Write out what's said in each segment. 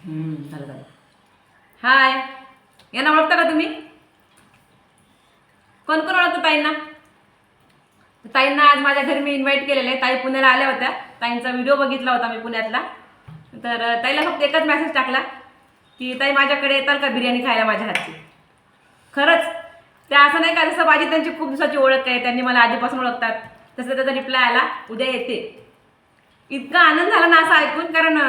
झालं झालं. हाय, यांना ओळखता का तुम्ही? कोण कोण ओळखतं ताईंना? ताईंना आज माझ्या घरी मी इन्व्हाइट केलेलं आहे. ताई पुण्याला आल्या होत्या. ताईंचा व्हिडिओ बघितला होता मी पुण्यातला. तर ताईला फक्त एकच मेसेज टाकला की ताई माझ्याकडे येताल का बिर्याणी खायला माझ्या हातची. खरंच त्या असं नाही का जसं माझी त्यांची खूप दिवसाची ओळख आहे, त्यांनी मला आधीपासून ओळखतात, तसं त्याचा रिप्लाय आला उद्या येते. इतका आनंद झाला ना असं ऐकून, कारण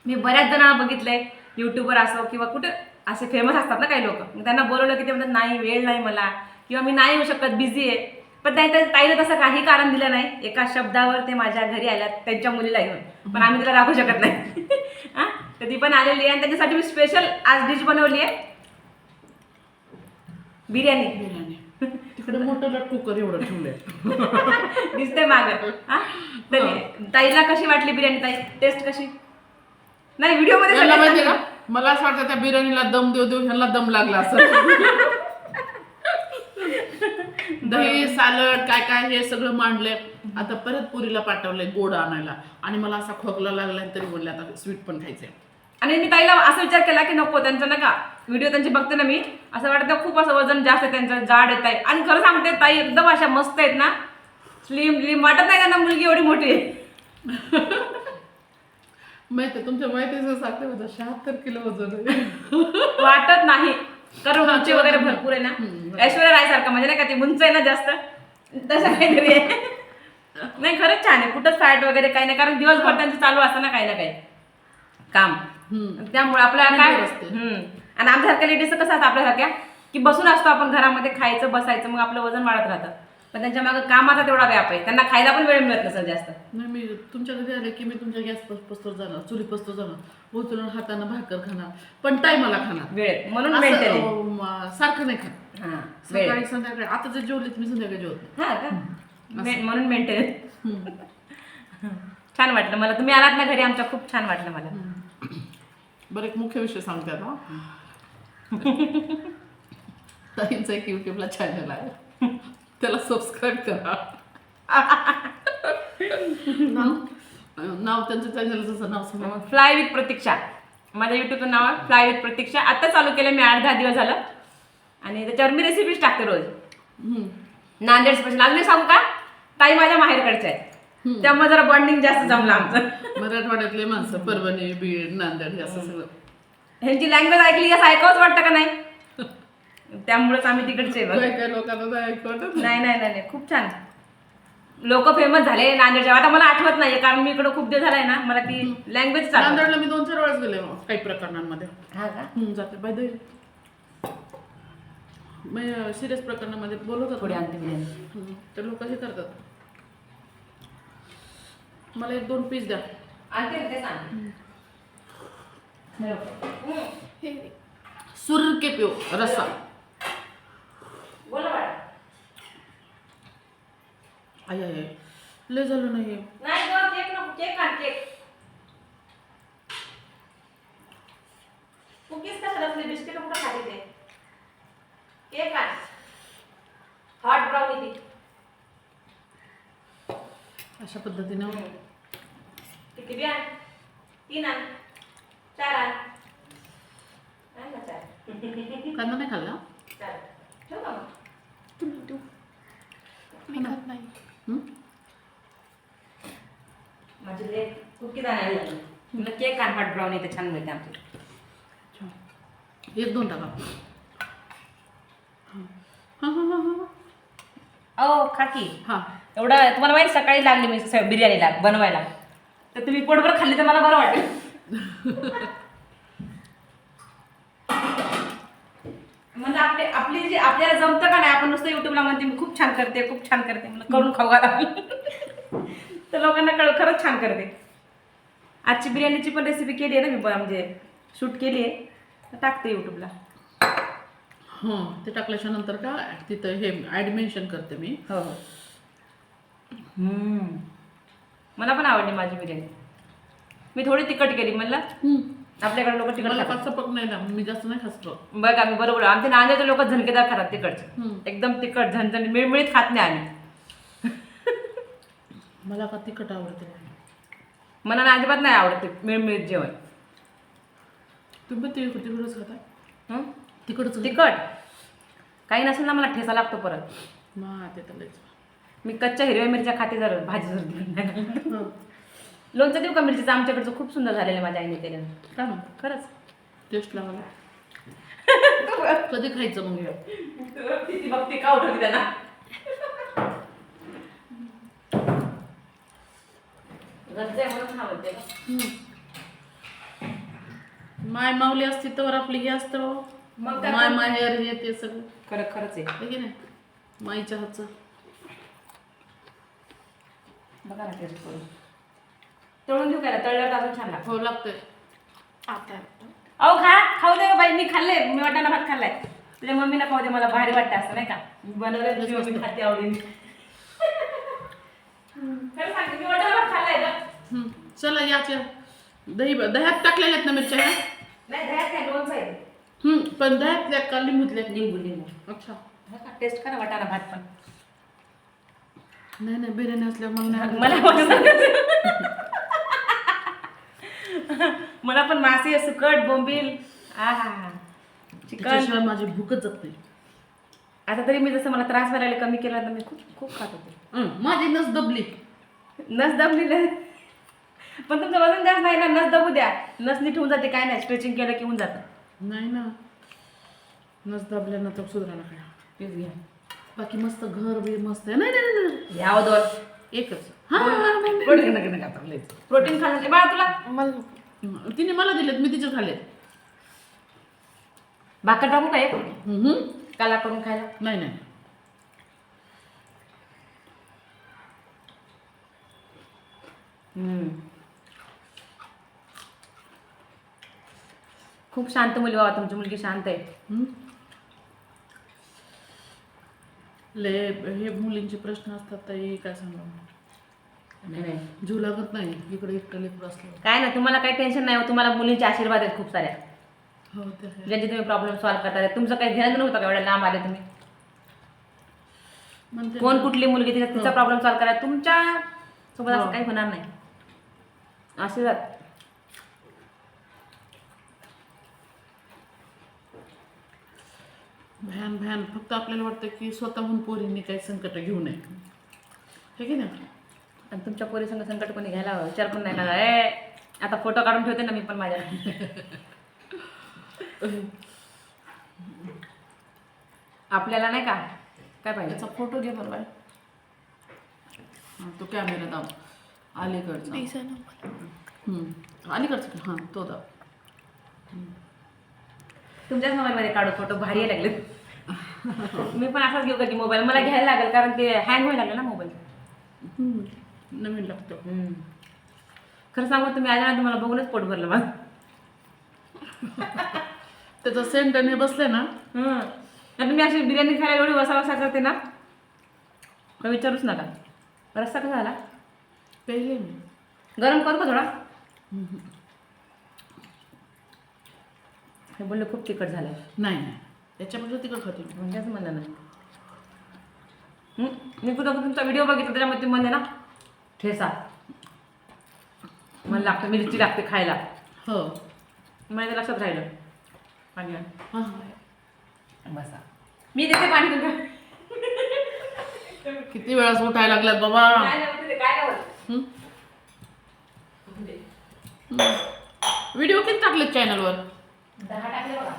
मी बऱ्याच जणांना बघितलंय यूट्यूबवर असो किंवा कुठे असे फेमस असतात ना काही लोक, त्यांना बोलवलं की ते म्हणतात नाही वेळ नाही मला किंवा मी नाही येऊ शकत बिझी आहे. पण ताईने तसं काही कारण दिलं नाही. एका शब्दावर ते माझ्या घरी आल्यात त्यांच्या मुलीला घेऊन, पण आम्ही तिला राखू शकत नाही. हां, तर ती पण आलेली आहे आणि त्याच्यासाठी मी स्पेशल आज डिश बनवली आहे बिर्याणी. तिकडे मोठं कुकर एवढं ठेवलंय. दिसते मागं. हां, तरी ताईला कशी वाटली बिर्याणी? ताई टेस्ट कशी? नाही व्हिडिओ मध्ये माहिती का, मला असं वाटतं त्या बिर्याणीला दम देऊ देऊ ह्यांना दम लागला असं. दही सॅलड काय काय हे सगळं मांडलंय. आता परत पुरीला पाठवलंय गोड आणायला आणि मला असा खोकला लागलाय तरी बोलले आता स्वीट पण खायचंय. आणि मी ताईला असा विचार केला की नको, त्यांचं नका व्हिडिओ त्यांची बघते ना मी, असं वाटतं खूप असं वजन जास्त आहे त्यांचं, जाड येत आहे. आणि खरं सांगते ताई एकदम अशा मस्त आहेत ना, स्लिम वाटत नाही त्यांना मुलगी एवढी मोठी आहे. माहिती तुमच्या माहितीचं सांगते होतं 76 किलो वजन आहे. वाटत नाही, कारण उंची वगैरे भरपूर आहे ना, ऐश्वर्या राय सारखं, म्हणजे नाही का ती उंच आहे ना जास्त, तसं काहीतरी आहे. नाही खरंच छान आहे, कुठंच फॅट वगैरे काही नाही, कारण दिवसभर त्यांचं चालू असतं ना काही ना काही काम. त्यामुळे आपल्याला काय आणि आमच्यासारख्या लेडीजचं कसं असतं आपल्यासारख्या की बसून असतो आपण घरामध्ये, खायचं बसायचं, मग आपलं वजन वाढत राहतं. पण त्यांच्या मागे कामाचा तेवढा व्याप आहे, त्यांना खायला पण वेळ मिळत नसेल जास्त. नाही मी तुमच्या घरी आले की मी तुमच्या गॅस पस्तोर जाणार, चुली पस्तोर जाणार, उचलून हाताने भाकर खाणार, पण टायमाला खाणार, वेळ म्हणून मेंटेन सारखं नाही खात. हां, सकाळी संध्याकाळी आता जर जेवले तुम्ही संध्याकाळी जेवत हां का, म्हणून मेंटेन. छान वाटलं मला, तुम्ही आलात ना घरी आमच्या, खूप छान वाटलं मला. बरं एक मुख्य विषय सांगते आता. ताईंचा एक युट्यूबला चॅनल आहे, त्याला सबस्क्राईब करा. नाव त्यांचं चॅनलचं नाव सांगा. फ्लाय विथ प्रतीक्षा, माझ्या युट्यूबचं नाव आहे फ्लाय विथ प्रतीक्षा. आता चालू केलं मी 8-10 दिवस झालं, आणि त्याच्यावर मी रेसिपीज टाकते रोज. नांदेड स्पेशल. अजून सांगू का, ताई माझ्या माहेरकडच्या आहेत, त्यामुळे जरा बॉन्डिंग जास्त जमलं आमचं. मराठवाड्यातले माणसं परभणी बीड नांदेड हे असं सगळं. ह्यांची लँग्वेज ऐकली असं ऐकावंच वाटतं का नाही, त्यामुळेच आम्ही तिकडचे. काय लोकांना नाही नाही नाही, खूप छान लोक फेमस झाले नांदेडच्या. आता मला आठवत नाहीये, कारण मी इकडे खूप दिवस झालाय ना, मला ती लँग्वेज चालू. नांदेडला मी 2-4 वेळेस गेले काही प्रकरणांमध्ये. हा का, जाते बाय द मी सिरियस प्रकरणामध्ये बोलवतात थोडी आणते तर लोक हे करतात. मला 1-2 पीस द्या. आणते ते सांग. सुर के पिओ रस्सा. बोला बाळा. आय आय लय झालं नाही. नाही गं, केक नको, केक आण, केक. कुकीज कशाला असले, बिस्किट कुठं खाते ते, केक आण, हॉट ब्राउनी ती. अशा पद्धतीने किती बी आण, 3 आण, 4 आण. आण ना 4. कांदा नाही खाल्ला. 4 ठेव का मग? मी खात नाही. माझे लेक कुकीज आणायला लागले. तुला केक आण, हॉट ब्राउनी ते छान मिळते आमच्या. 1-2 टाका. ओ खाकी. हां एवढं तुम्हाला माहिती, सकाळी लागली मी बिर्याणीला बनवायला, तर तुम्ही पोटभर खाल्ली तर मला बरं वाटेल. म्हणजे आपली जी आपल्याला जमतं का नाही, आपण नुसतं युट्यूबला म्हणते मी खूप छान करते खूप छान करते, मला करून खाऊ घाला. तर लोकांना खरंच छान करते. आजची बिर्याणीची पण रेसिपी केली आहे ना मी, म्हणजे शूट केली आहे, तर टाकते युट्यूबला. ते टाकल्याच्या नंतर का तिथं हे ॲड मेन्शन करते मी. हो हो. मला पण आवडली माझी बिर्याणी. मी थोडी तिखट केली, म्हणलं आपल्याकडे लोक तिखट मला खातात. सपक नाही ना, मी जास्त नाही खासतो. बघा मी बरोबर, आमच्या नांदेडचे लोक झणकेदार खातात तिखट, एकदम तिखट झणझणीत मिळमिळीत खात नाही आम्ही. मला का तिखट आवडते. मला ना अजिबात नाही आवडत मिळमिळीत जेवण. तुम्ही तिकडच खाता हं? तिकडच तिखट काही नसेल ना मला ठेसा लागतो परत. मा ते तर लयच. मी कच्च्या हिरव्या मिरच्या खाते जर भाजी जर दिली नाही. हं. लोणचं देऊ का मिरचीचं? आमच्याकडचं खूप सुंदर झालेलं आहे माझ्या आईने केलं. काय म्हणतो खरंच टेस्ट लागला कधी खायचं मग हे? किती भक्ती का उठवली त्यांना. घरचं आहे म्हणून आवडते का? माय माऊली असती तर आपली हे असतं मग त्या- माय माहेर हे ते सगळं खरंच आहे. आहे की नाही माईच्या हातचं. बघा ना टेस्ट करून. तळून देऊ काय? तळल्यावर अजून छान लागतं. हो लागतंय आता अहो खाऊ दे बाई, मी खाल्ले, मी वाटाणा भात खाल्लाय. तुझ्या मम्मीला खाऊ दे, मला भारी वाटतं असं नाही का. मी बनवलंय तुझी मम्मी खाते आवडीने. खरं सांगते मी वाटाणा भात खाल्लाय का? चला याच्या दह्यात टाकलेल्या आहेत ना मिरच्या ह्या? नाही दह्यात काय लोणचं आहे. पण दह्यातल्या का लिंबूतल्या? लिंबू अच्छा टेस्ट करा वाटाणा भात पण. नाही बिर्याणी असल्यावर मला नाही मला मला पण मासे सुकट बोंबील चिकन. त्याच्याशिवाय माझी भूकच जात नाही. आता तरी मी जसं मला त्रास व्हायला कमी केला तर मी खूप खूप खात होते. माझी नस दबली. नस दबली नाही पण तुमचं वजन जास्त नाही ना. नस दबू द्या, नस नीट होऊन जाते. काय नाही, स्ट्रेचिंग केलं की होऊन जातं. नाही ना नस दबल्यानं तर सुधारायला काय. प्लीज घ्या. बाकी मस्त घर बी मस्त आहे. नाही घ्यावं दोन. एकच प्रोटीन खाल्लं बाळा तुला. तिने मला दिलेत मी तिचे खाल्लेत. भाकर टाकू काय काला करून खायला? नाही खूप शांत मुली बाबा, तुमची मुलगी शांत आहे. लय हे मुलींचे प्रश्न असतात ताई काय सांगा. नाही जीव लागत नाही इकडे एकटं लेकरं असलं. काय ना, तुम्हाला काही टेन्शन नाही. तुम्हाला मुलींचे आशीर्वाद आहेत खूप साऱ्या, हो ते आहे. ज्यांचे तुम्ही प्रॉब्लेम सॉल्व्ह करतात. तुमचं काही घेणं नव्हतं का एवढ्या लांब आले तुम्ही? म्हणते कोण कुठली मुलगी तिचा प्रॉब्लेम सॉल्व्ह करा. तुमच्या सोबत असं हो. काही होणार नाही. आशीर्वाद. भयान फक्त आपल्याला वाटतं की स्वतःहून पोरींनी काही संकट घेऊ नये हे की नाही. आणि तुमच्या पोरी संग संकट कोणी घ्यायला विचार पण नाही करा. ए आता फोटो काढून ठेवते ना मी पण माझ्या. आपल्याला नाही का काय पाहिजे? त्याचा फोटो घे बरं बाय. तो कॅमेरा दाब अलीकडचा. अलीकडचा हां तो दाब. तुमच्याच मोबाईलमध्ये काढू फोटो, भारी लागले. मी पण असाच घेऊ कधी मोबाईल. मला घ्यायला लागेल कारण ते हँग व्हायला लागलं ना मोबाईल. नवीन लागतो. खरं सांगू तुम्ही आल्या ना, तुम्हाला बघूनच पोट भरलं माझं. त्याचं सेंट आणि बसले ना. आता मी अशी बिर्याणी खायला एवढी वसा करते ना, का विचारूच नका. रस्सा कसा झाला? पहिले मी गरम करू का थोडा? हे बोलले खूप तिखट झालं. नाही त्याच्यापेक्षा तिकडं खाते म्हणजे असं म्हणलं ना. मी कुठं तुमचा व्हिडिओ बघितला त्याच्यामध्ये तुम्ही म्हणले ना ठेसा मला लागतं, मिरची लागते खायला. हो माझ्या लक्षात राहिलं. पाणी आण. हां बसा, मी देते पाणी तुमच्या. किती वेळा उठायला लागल्यात बाबा. व्हिडिओ किती टाकलेत चॅनलवर? 10 टाकले बघा.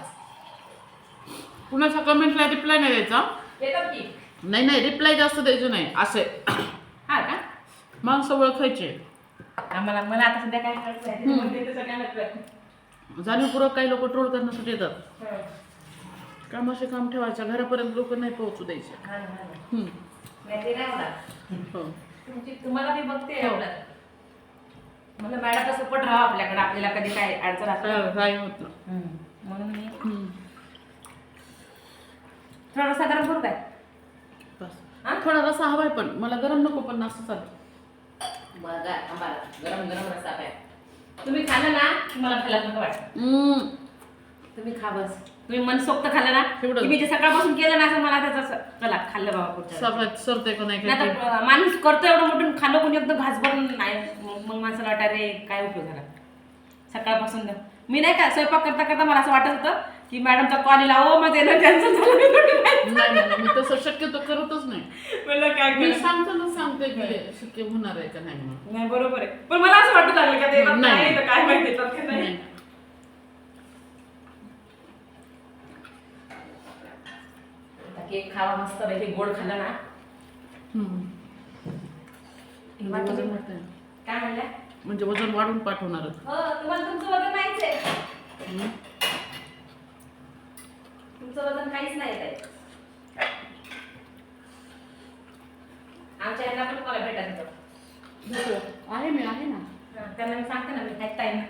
कुणाचा कमेंटला रिप्लाय नाही द्यायचा. येतात की? नाही रिप्लाय जास्त द्यायचं नाही असे. हा का? माणसं ओळखायचे. मला आता सध्या काय करायचं? जाणीवपूर्वक काही लोक ट्रोल करण्यासाठी येतात. कामाशी काम ठेवायचं, घरापर्यंत लोक नाही पोहोचू द्यायचे. हो. तुम्हाला मी बघते मला मॅडमचा सपोर्ट राहा आपल्याकडे. आपल्याला कधी काय अडचण असतं काय होत म्हणून मी थोडासा गरम करू काय? बस थोडा रसा हवाय पण मला गरम नको, पण असं चालतं. बघा आम्हाला गरम गरम रस्सा काय तुम्ही खाल्लं ना मला खायला नको वाटतं. तुम्ही खा बस. तुम्ही मनसोक्त खाल्लं ना तेवढं. की मी जे सकाळपासून केलं ना असं मला त्याचं चला खाल्लं बाबा पुढच्या सगळ्यात सरते का नाही नाही काय. तर माणूस करतो एवढं मोठं खाल्लं कोणी एकदम घास भरून नाही मग माणसाला वाटतं रे काय उपयोग झाला. सकाळपासून मी नाही का स्वयंपाक करता करता मला असं वाटत होतं की मॅडमचा कॉल येईल हो मग येणं कॅन्सल झालं मी कुठे नाही. नाही मी तसं शक्यतो करतच नाही. म्हणलं काय मी करायचं? सांगते की शक्य होणार आहे का नाही म्हणून. नाही बरोबर आहे पण मला असं वाटत लागलं का ते येतात नाही. नाही तर काय माहिती येतात का नाही. नाही. आता केक खावा मस्त पैकी गोड खाल्ला ना. हम्म. म्हणजे वजन वाढतंय. काय म्हणल्या म्हणजे वजन वाढून पाठवणार. हो तुम्हाला तुमचं वजन नाहीच आहे. तुमचं वजन काहीच नाही आहे. आमच्या ह्यांना पण मला भेटायचं आहे मी आहे ना. त्यांना मी सांगते ना मी काही टाइम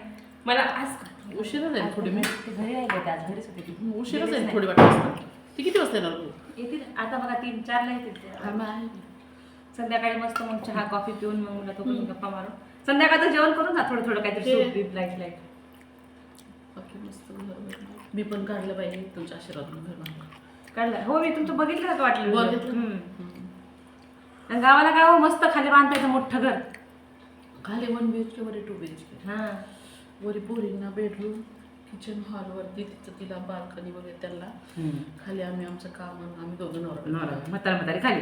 मला आज उशिरा जाईल थोडी मी. ते घरी राहिले होते आज घरीच होते ती. उशिरा जाईल थोडी वाटत. ती किती वाजता येणार तू? येतील आता बघा 3-4 ला येतील ते. आहे. संध्याकाळी मस्त मग चहा कॉफी पिऊन मग मुलं तो गप्पा मारून संध्याकाळचं जेवण करून जा थोडं थोडं काहीतरी ते- सूप बीप लाईट बाकी मस्त घर वगैरे. मी पण काढलं पाहिजे तुमच्या आशीर्वादाने घर बांधलं. काढलं हो मी तुमचं बघितलं का वाटलं बघितलं. हम्म. आणि गावाला काय हो मस्त खाली बांधता येतं मोठं घर खाली 1 BHK वरी 2 BHK. हा वरी पोरींना बेडरूम किचन हॉल वरती तिला बाल्कनी वगैरे त्यांना. खाली आम्ही आमचं काम आणि आम्ही दोघं नवरा. म्हातारी खाली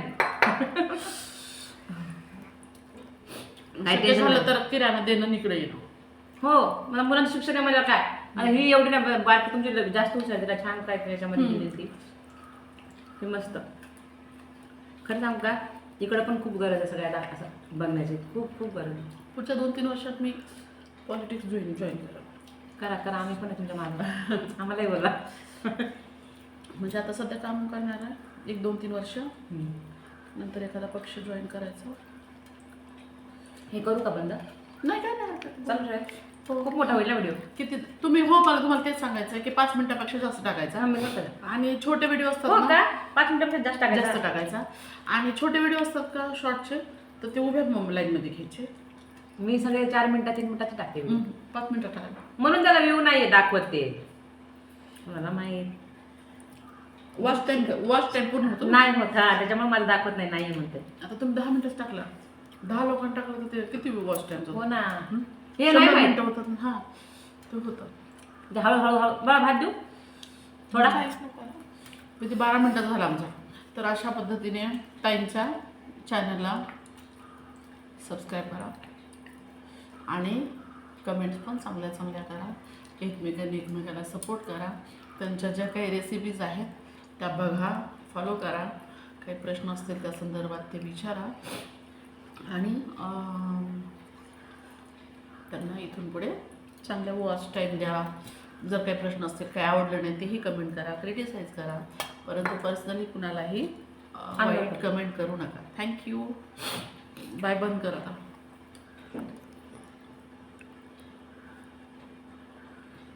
काय शक्य tension झालं नाही. तर किराणा देणं इकडे येणं. हो मला मुलांचं शिक्षण आहे म्हणजे काय आणि ही एवढी ना बारकी तुमची जास्त हुशार तिला छान काय याच्यामध्ये गेली ती ही मस्त खरं सांगू का इकडं पण खूप गरज आहे सगळ्याला असं बघण्याची खूप खूप गरज आहे. पुढच्या 2-3 वर्षात मी पॉलिटिक्स जॉईन करा करा आम्ही पण आहे तुमच्या मागे आम्हालाही बोला म्हणजे आता सध्या काम करणार आहे 1-2-3 वर्ष. नंतर एखादा पक्ष जॉईन करायचा. हे करू का बंद नाही काय नाही चालू आहे खूप मोठा होईल व्हिडिओ किती तुम्ही हो मला तुम्हाला तेच सांगायचं आहे की 5 मिनिटापेक्षा जास्त टाकायचा. हा मी करतो आणि छोटे व्हिडिओ हो असतात का ना 5 मिनिटापेक्षा जास्त टाकायचं जास्त टाकायचा. आणि छोटे व्हिडिओ असतात का शॉर्टचे तर ते उभ्या लाईन मध्ये घ्यायचे. मी सगळे 4 मिनिटात 3 मिनिटाचे टाकते video. 5 मिनिटं टाकायला. म्हणून त्याला व्ह्यू नाहीये दाखवत ते मला माहित वॉच टाइम पूर्ण होतो. नाही होत हा त्याच्यामुळे मला दाखवत नाही म्हणते आता तुम्ही 10 मिनिटच टाकला 10 लोकांना टाकलं तर ते किती वॉच टाइम हो ना हे नाही माहित मिनिटं होतात. हा ते होतं. म्हणजे हळूहळू बळा भात देऊ थोडा किती 12 मिनिटाचा झाला आमचा. तर अशा पद्धतीने ताईंच्या चॅनलला सबस्क्राईब करा आणि कमेंट्स पण चांगल्या चांगल्या करा. एकमेकाला सपोर्ट करा. त्यांच्या ज्या काही रेसिपीज आहेत त्या बघा फॉलो करा. काही प्रश्न असतील त्या संदर्भात ते विचारा आणि त्यांना इथून पुढे चांगल्या वॉच टाईम द्या. जर काही प्रश्न असतील काही आवडलं नाही तेही कमेंट करा क्रिटिसाइज करा. परंतु पर्सनली कुणालाही वाईट कमेंट करू नका. थँक्यू. बाय. बंद कर आता.